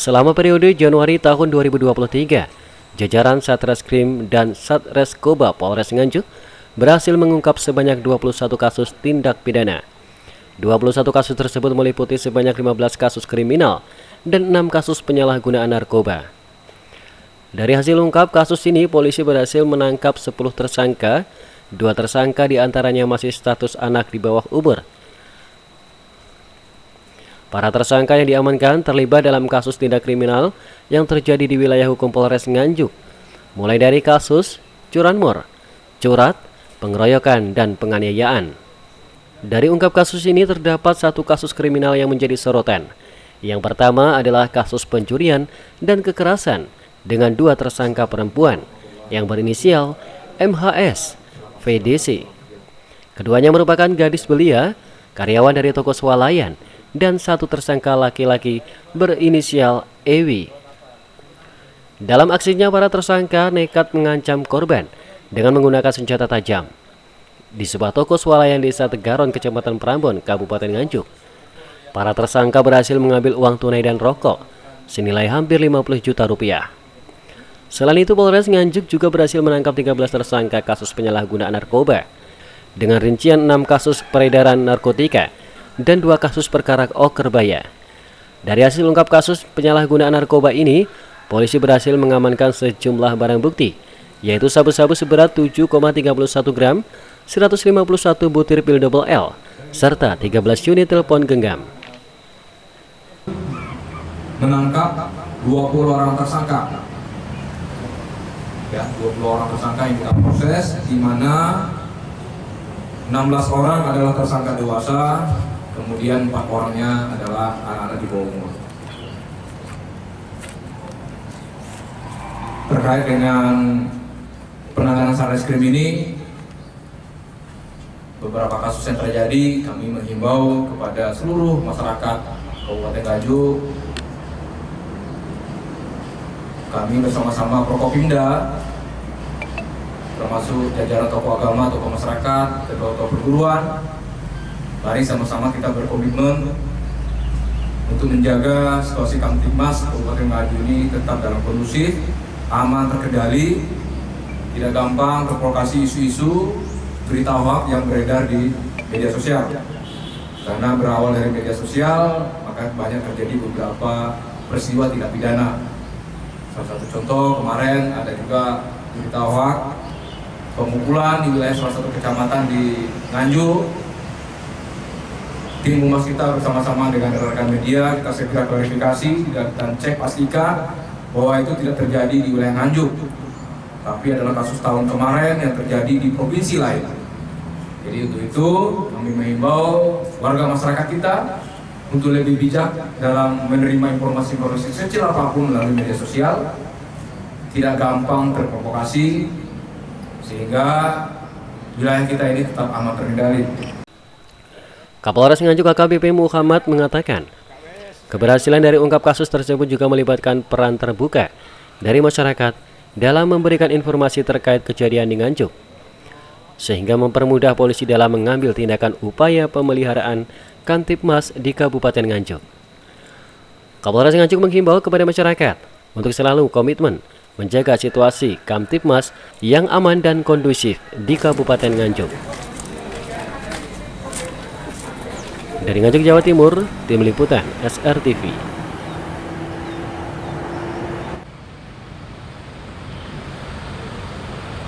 Selama periode Januari tahun 2023, jajaran Satreskrim dan Satreskoba Polres Nganjuk berhasil mengungkap sebanyak 21 kasus tindak pidana. 21 kasus tersebut meliputi sebanyak 15 kasus kriminal dan 6 kasus penyalahgunaan narkoba. Dari hasil ungkap kasus ini, polisi berhasil menangkap 10 tersangka, 2 tersangka diantaranya masih status anak di bawah umur. Para tersangka yang diamankan terlibat dalam kasus tindak kriminal yang terjadi di wilayah hukum Polres Nganjuk, mulai dari kasus curanmor, curat, pengeroyokan, dan penganiayaan. Dari ungkap kasus ini terdapat 1 kasus kriminal yang menjadi sorotan. Yang pertama adalah kasus pencurian dan kekerasan dengan 2 tersangka perempuan yang berinisial MHS, VDC. Keduanya merupakan gadis belia, karyawan dari toko swalayan, dan 1 tersangka laki-laki berinisial Ewi. Dalam aksinya, para tersangka nekat mengancam korban dengan menggunakan senjata tajam di sebuah toko swalayan Desa Tegaron, Kecamatan Prambon, Kabupaten Nganjuk. Para tersangka berhasil mengambil uang tunai dan rokok senilai hampir 50 juta rupiah. Selain itu, Polres Nganjuk juga berhasil menangkap 13 tersangka kasus penyalahgunaan narkoba dengan rincian 6 kasus peredaran narkotika dan 2 kasus perkara okerbaya. Dari hasil ungkap kasus penyalahgunaan narkoba ini, polisi berhasil mengamankan sejumlah barang bukti, yaitu sabu-sabu seberat 7,31 gram, 151 butir pil double L, serta 13 unit telepon genggam. Menangkap 20 orang tersangka. Ya, 20 orang tersangka yang kita proses, di mana 16 orang adalah tersangka dewasa, kemudian 4 orangnya adalah anak-anak di bawah umur. Terkait dengan penanganan Satreskrim ini, beberapa kasus yang terjadi, kami menghimbau kepada seluruh masyarakat Kabupaten Nganjuk. Kami bersama-sama Prokopimda, termasuk jajaran tokoh agama, tokoh masyarakat, ketua-ketua perguruan, mari sama-sama kita berkomitmen untuk menjaga situasi Kamtibmas Kabupaten Nganjuk ini tetap dalam kondusif, aman, terkendali, tidak gampang terprovokasi isu-isu berita hoax yang beredar di media sosial. Karena berawal dari media sosial, maka banyak terjadi beberapa peristiwa tindak pidana. Salah satu contoh kemarin ada juga berita hoax pemukulan di wilayah salah satu kecamatan di Nganjuk. Tim Humas kita bersama-sama dengan rekan media, kita segera klarifikasi dan cek pastikan bahwa itu tidak terjadi di wilayah Nganjuk, tapi adalah kasus tahun kemarin yang terjadi di provinsi lain. Jadi untuk itu kami menghimbau warga masyarakat kita untuk lebih bijak dalam menerima informasi-informasi kecil apapun melalui media sosial, tidak gampang terprovokasi, sehingga wilayah kita ini tetap aman terkendali. Kapolres Nganjuk AKBP Muhammad mengatakan, keberhasilan dari ungkap kasus tersebut juga melibatkan peran terbuka dari masyarakat dalam memberikan informasi terkait kejadian di Nganjuk, sehingga mempermudah polisi dalam mengambil tindakan upaya pemeliharaan Kamtibmas di Kabupaten Nganjuk. Kapolres Nganjuk menghimbau kepada masyarakat untuk selalu komitmen menjaga situasi Kamtibmas yang aman dan kondusif di Kabupaten Nganjuk. Dari Nganjuk, Jawa Timur, Tim Liputan SRTV.